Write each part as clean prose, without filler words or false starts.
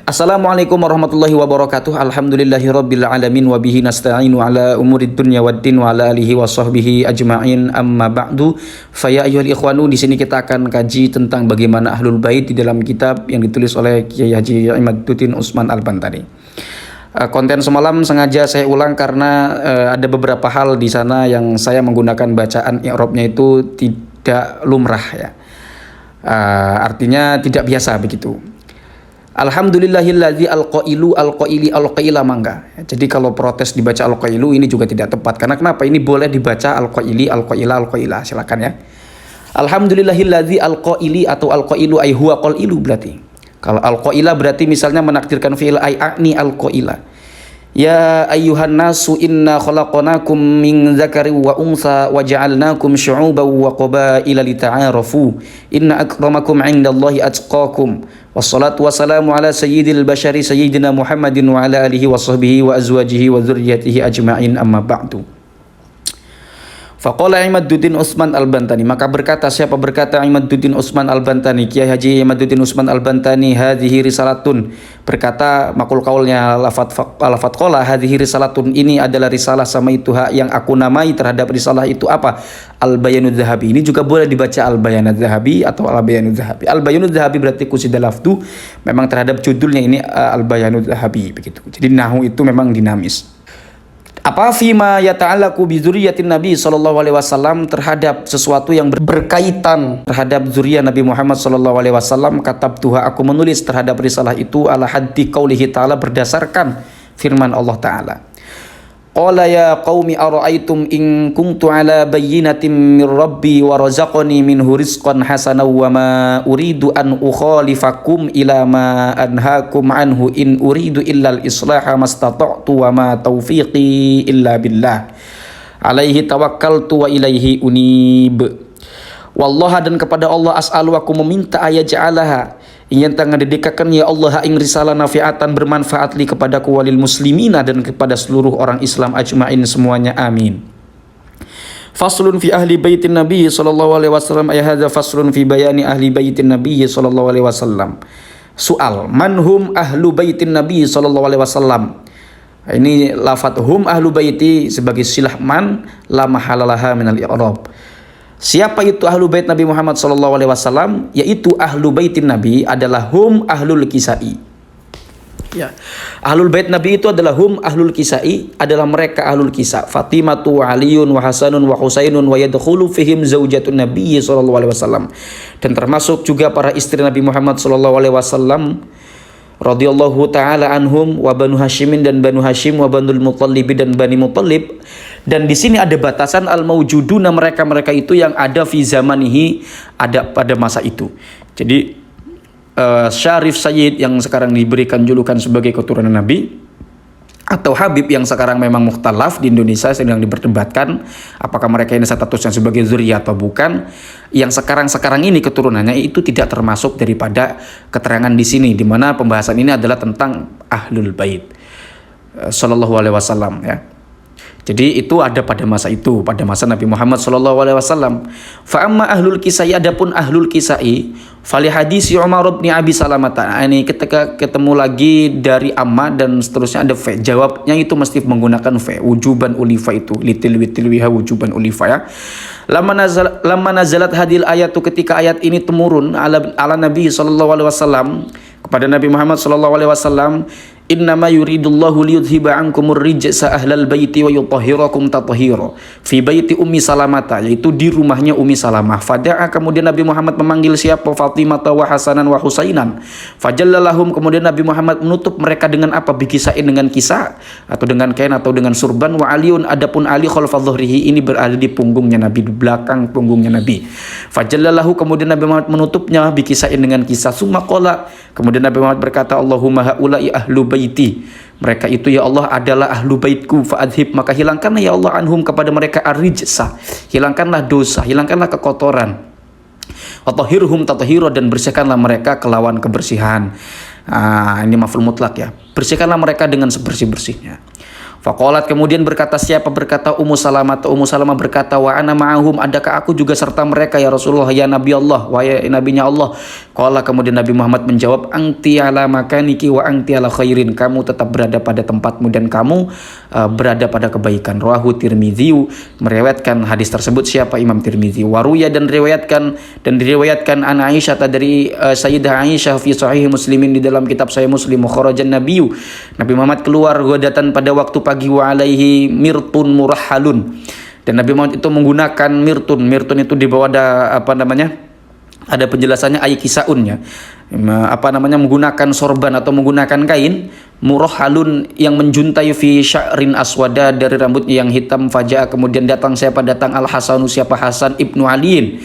Assalamualaikum warahmatullahi wabarakatuh. Alhamdulillahirabbil alamin wa bihi nasta'inu ala umurid dunya waddin wa ala alihi wa sahbihi ajma'in. Amma ba'du. Fa ya ayyuhal ikhwanu, di sini kita akan kaji tentang bagaimana Ahlul Bait di dalam kitab yang ditulis oleh Kiai Haji Imaduddin Utsman Al-Bantani. Konten semalam sengaja saya ulang karena ada beberapa hal di sana yang saya menggunakan bacaan i'rabnya itu tidak lumrah ya. Artinya tidak biasa begitu. Alhamdulillahilladzi alqaila mangga. Jadi kalau protes dibaca alqailu ini juga tidak tepat. Karena kenapa? Ini boleh dibaca alqaila. Silakan ya. Alhamdulillahilladzi alqaili atau alqailu ay huwa qailu berarti. Kalau alqaila berarti misalnya menakdirkan fi'il ay a'ni alqaila. Ya ayyuhan nasu inna khalaqnakum min dzakarin wa untha wa ja'alnakum syu'uban wa qabaila lita'arafu inna akramakum 'indallahi atqakum. Wassalatu wassalamu ala sayyidil bashari sayyidina Muhammadin wa ala alihi wa sahbihi wa azwajihi wa dzurriyyatihi ajma'in, amma ba'du. Faqala Imaduddin Utsman Al-Bantani, maka berkata Imaduddin Utsman Al-Bantani, Kiai Haji Imaduddin Utsman Al-Bantani, hadhihi risalatun, berkata makul kaulnya lafat qala, hadhihi risalatun, ini adalah risalah sama itu yang aku namai terhadap risalah itu apa? Al-Bayanud Dzahabi. Ini juga boleh dibaca Al-Bayanud Dzahabi atau Al-Bayanud Dzahabi. Al-Bayanud Dzahabi berarti kusida lafdu, memang terhadap judulnya ini Al-Bayanud Dzahabi begitu. Jadi nahwu itu memang dinamis. Apa fima yata'allaqu bi dzurriyyatin Nabi sallallahu alaihi wasallam, terhadap sesuatu yang berkaitan terhadap zuriat Nabi Muhammad sallallahu alaihi wasallam, katabtuha, aku menulis terhadap risalah itu ala haddi qaulihi ta'ala, berdasarkan firman Allah taala. Qala ya qaumi ara'aytum in kuntu ala bayyinatin min rabbi wa razaqani minhu rizqan hasanan wa ma uridu an ukhalifakum ila ma anhaakum anhu in uridu illa al-islaha mastata'tu wa ma taufiqi illa billah alaihi tawakkaltu wa ilaihi unib. Wallaha, dan kepada Allah as'alu, aku meminta ayaj'alaha, ingin tangan didekakan ya Allah ing risalah nafiatan, bermanfaat li kepadaku walil muslimina, dan kepada seluruh orang Islam ajma'in semuanya, amin. Faslun fi ahli baitin Nabi sallallahu alaihi wasallam, ay hadza faslun fi bayani ahli baitin Nabi sallallahu alaihi wasallam. Soal, manhum ahlu baitin Nabi sallallahu alaihi wasallam. Ini lafadz hum ahlu baiti sebagai silah man la mahalalaha minal i'rab. Siapa itu ahlu bait Nabi Muhammad sallallahu alaihi wasallam? Yaitu ahlu baitin Nabi adalah hum ahlul kisai. Ya. Ahlul bait Nabi itu adalah hum ahlul kisai, adalah mereka ahlul kisah. Fatimatu wa Aliun wa Hasanun wa Husainun wa yadkhulu fihim zaujatun Nabi sallallahu alaihi wasallam. Dan termasuk juga para istri Nabi Muhammad sallallahu alaihi wasallam radhiyallahu taala anhum wa Banu Hasyimin, dan Banu Hasyim, wa Banul Muttalib, dan Bani Muttalib. Dan di sini ada batasan al-maujuduna, mereka itu yang ada fi zamanihi, ada pada masa itu. Jadi Syarif Sayyid yang sekarang diberikan julukan sebagai keturunan Nabi, atau Habib yang sekarang memang mukhtalaf di Indonesia sedang diperdebatkan apakah mereka ini statusnya sebagai zuriyah atau bukan. Yang sekarang ini keturunannya itu tidak termasuk daripada keterangan di sini, di mana pembahasan ini adalah tentang Ahlul Bait sallallahu alaihi wasallam ya. Jadi itu ada pada masa itu, pada masa Nabi Muhammad sallallahu alaihi wasallam. Fa amma ahlul kisai, adapun ahlul kisai, fali hadis Umar bin Abi Salamah. Ini ketika ketemu lagi dari amma dan seterusnya ada fa. Jawabnya itu mesti menggunakan fa. Wujuban ulifa itu litilwiha wujuban ulifa ya. Lamma nazalat hadil ayatu, ketika ayat ini temurun ala Nabi sallallahu alaihi wasallam, kepada Nabi Muhammad sallallahu alaihi wasallam, innama yuridullahu liyudhiba ankumur rijsa ahlal baiti wa yutahhirakum tathhira fi baiti Ummi Salamah, yaitu di rumahnya Ummi Salamah. Fada'a, kemudian Nabi Muhammad memanggil siapa? Fatimah wa Hasanan wa Husainan. Fajallalahum, kemudian Nabi Muhammad menutup mereka dengan apa? Bikisain, dengan kisah atau dengan kain atau dengan surban. Wa Aliun, adapun Ali khalfa dhuhrihi, ini berada di punggungnya Nabi, di belakang punggungnya Nabi. Fajallallahu, kemudian Nabi Muhammad menutupnya bikisain dengan kisah. Summa qala, kemudian Nabi Muhammad berkata, Allahumma haula'i ahlu baiti, mereka itu ya Allah adalah ahlu baitku, fa'adhib, maka hilangkanlah ya Allah anhum, kepada mereka ar-rijsa, hilangkanlah dosa, hilangkanlah kekotoran, wa tahhirhum tathhira, dan bersihkanlah mereka kelawan kebersihan. Ini maf'ul mutlak ya, bersihkanlah mereka dengan sebersih-bersihnya. Faqalat kemudian berkata siapa? Berkata Ummu Salamah. Ummu Salamah berkata wa ana ma'ahum, adakah aku juga serta mereka ya Rasulullah ya Nabi Allah wa ya nabinya Allah. Qala kemudian Nabi Muhammad menjawab anti ala makaniki wa anti ala khairin, kamu tetap berada pada tempatmu dan kamu berada pada kebaikan. Rawahu Tirmidzi, meriwayatkan hadis tersebut siapa? Imam Tirmidzi. Waruya dan diriwayatkan an Aisyah dari Sayyidah Aisyah fi sahih Muslimin, di dalam kitab Sahih Muslim, kharajan Nabiyu, Nabi Muhammad keluar ghadatan pada waktu pagi, wa alaihi mirtun murahhalun, dan Nabi Muhammad itu menggunakan mirtun itu di bawah ada ada penjelasannya ay kisaunnya, menggunakan sorban atau menggunakan kain murahhalun yang menjuntai fi sya'rin aswada, dari rambutnya yang hitam. Faja kemudian datang Al Hasanu, siapa? Hasan ibnu Aliin.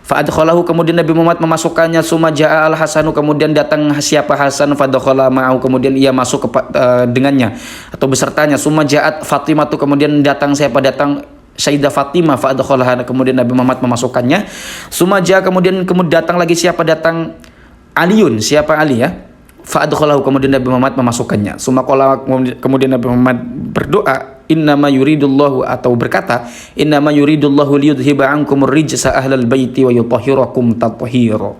Fa'adkhalahu kemudian Nabi Muhammad memasukkannya. Summa ja'a al Hasanu kemudian datang siapa? Hasan. Fadkhala ma'ahu kemudian ia masuk dengannya atau besertanya. Summa ja'at Fatimah kemudian datang siapa? Datang Sayyidah Fatimah. Fa'adkhalaha kemudian Nabi Muhammad memasukkannya. Summa ja'a kemudian datang lagi siapa? Datang Aliun, siapa? Ali ya. Fa'adkhalahu kemudian Nabi Muhammad memasukkannya. Summa qala kemudian Nabi Muhammad berdoa, innama yuridullahu, atau berkata innama yuridullahu liyudhiba ankumur rijsa ahlal baiti wa yutahhirakum tathhira.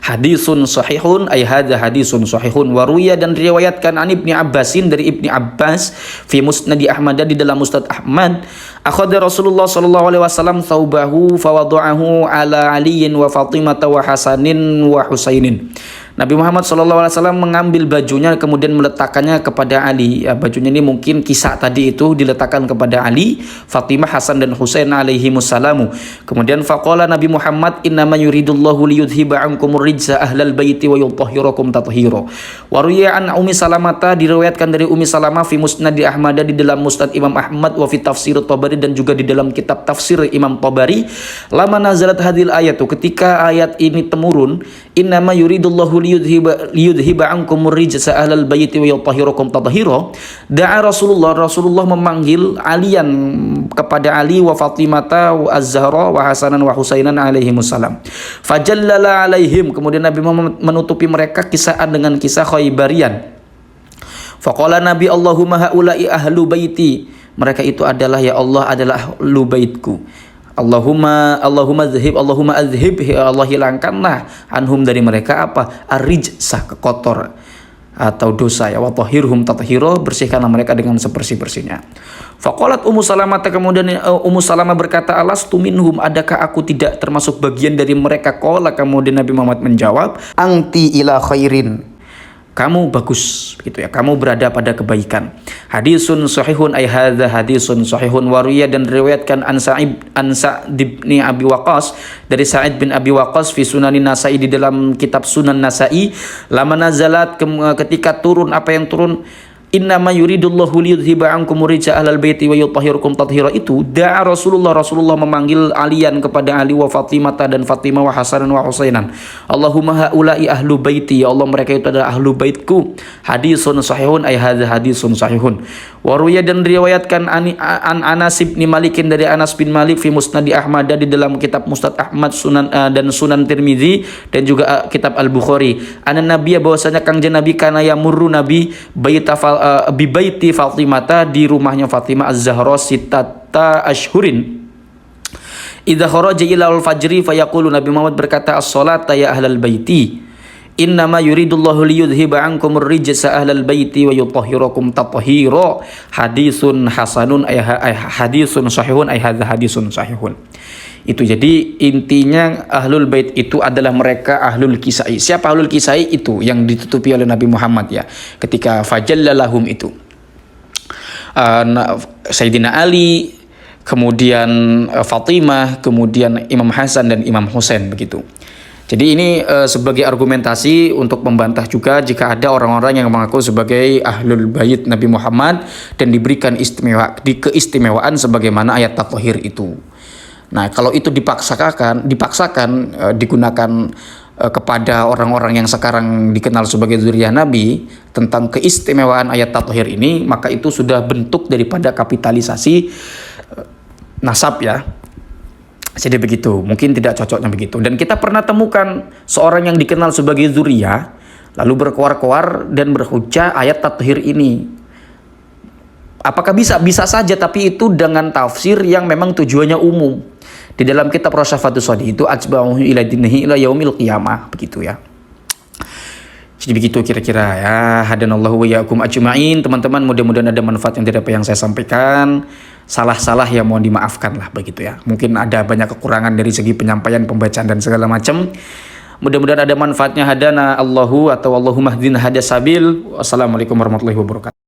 Hadisun sahihun, ay hadza hadisun sahihun. Waruya dan riwayatkan an Ibni Abbasin, dari Ibni Abbas, fi musnad Ahmad, di dalam musnad Ahmad, akhadha Rasulullah sallallahu alaihi wasallam thawbahu fawada'ahu ala Aliyin wa Fatimah wa Hasanin wa Husainin. Nabi Muhammad SAW mengambil bajunya kemudian meletakkannya kepada Ali. Ya, bajunya ini mungkin kisah tadi itu diletakkan kepada Ali, Fatimah, Hasan dan Husain alaihimussalamu. Kemudian faqala Nabi Muhammad innama yuridullahu liyudhiba ankumur rijsa ahlal baiti wa yutahhirakum tathhira. Wa ruwiya an Ummi Salamah, diriwayatkan dari Ummi Salamah fi musnad Ahmad, di dalam musnad Imam Ahmad, wa fi tafsir Tabari, dan juga di dalam kitab tafsir Imam Tabari, lama nazalat hadil ayatu, ketika ayat ini temurun, innama yuridullahu liyudhiba ankumur rijsa ahlal baiti wa yutahhirakum tathhira, da'a Rasulullah memanggil Alian, kepada Ali, wa Fatimata wa Az-Zahra wa Hasanan wa Husainan alaihimussalam. Fajallala alaihim, kemudian Nabi Muhammad menutupi mereka kisaan dengan kisah Khaybarian. Faqala Nabi, Allahumma haula'i ahlu baiti, mereka itu adalah, ya Allah, adalah ahlu baitku. Allahumma azhib, ya Allah hilangkanlah anhum dari mereka apa? Ar-rijsah, kotor atau dosa ya. Wa tahhirhum tathhira, bersihkanlah mereka dengan sebersih-bersihnya. Faqalat Ummu Salamah, kemudian Ummu Salamah berkata, alastu minhum, adakah aku tidak termasuk bagian dari mereka? Qala kemudian Nabi Muhammad menjawab, anti ila khairin, kamu bagus, gitu ya, kamu berada pada kebaikan. Hadisun sahihun, ay hadza hadisun sahihun. Waruya dan riwayatkan an Sa'id bin Abi Waqqas, dari Sa'id bin Abi Waqqas fi Sunanin Nasa'i, di dalam kitab Sunan Nasa'i, lama nazalat, ketika turun, apa yang turun, innama yuridullahu liyudhiba ankumur rijsa ahlal baiti wa yutahhirukum tathhira, itu da'a Rasulullah memanggil Alian, kepada Ali, wa Fatimah dan Fatimah, wa Hasanan wa Husainan. Allahumma haula'i ahlu baiti, ya Allah mereka itu adalah ahlu baitku. Hadisun sahihun, ay hadza hadisun sahihun. Wa ruya dan riwayatkan an Anas bin Malik, dari Anas bin Malik fi musnad Ahmad, di dalam kitab Musnad Ahmad, Sunan dan Sunan Tirmidzi, dan juga kitab Al-Bukhari. Anan Nabi, bahwasanya kangjeng Nabi, kana yamurru Nabi bibaiti Fatimah, di rumahnya Fatimah Az-Zahra, sitata ashhurin, idza kharaja ila al-fajri fayaqulu, Nabi Muhammad berkata, as-salata ya ahlal baiti, innama yuridullahu liyudhiba ankumur rijsa ahlal baiti wa yutahhirakum tathhira. Hadisun hasanun, ay hadisun sahihun, ay hadza hadisun sahihun. Itu jadi intinya ahlul bait itu adalah mereka ahlul kisai. Siapa ahlul kisai? Itu yang ditutupi oleh Nabi Muhammad ya, ketika fajallalahum itu Sayyidina Ali, kemudian Fatimah, kemudian Imam Hasan dan Imam Husain, begitu. Jadi ini sebagai argumentasi untuk membantah juga jika ada orang-orang yang mengaku sebagai ahlul bait Nabi Muhammad dan diberikan keistimewaan sebagaimana ayat tathhir itu. Nah, kalau itu dipaksakan digunakan kepada orang-orang yang sekarang dikenal sebagai dzurriyyah Nabi tentang keistimewaan ayat tathhir ini, maka itu sudah bentuk daripada kapitalisasi nasab ya. Jadi begitu, mungkin tidak cocoknya begitu. Dan kita pernah temukan seorang yang dikenal sebagai dzurriyyah lalu berkoar-koar dan berhujjah ayat tathhir ini Apakah bisa? Bisa saja, tapi itu dengan tafsir yang memang tujuannya umum. Di dalam kitab Rasyafatus Shadi itu ajba'uhu ila dinihi ila yaumil qiyamah, begitu ya. Jadi begitu kira-kira ya. Hadanallahu wa iyyakum ajma'in. Teman-teman, mudah-mudahan ada manfaat yang dari apa yang saya sampaikan. Salah-salah ya mohon dimaafkan lah, begitu ya. Mungkin ada banyak kekurangan dari segi penyampaian, pembacaan dan segala macam. Mudah-mudahan ada manfaatnya. Hadana Allahu atau Allahumma hdina hadasabil. Wassalamualaikum warahmatullahi wabarakatuh.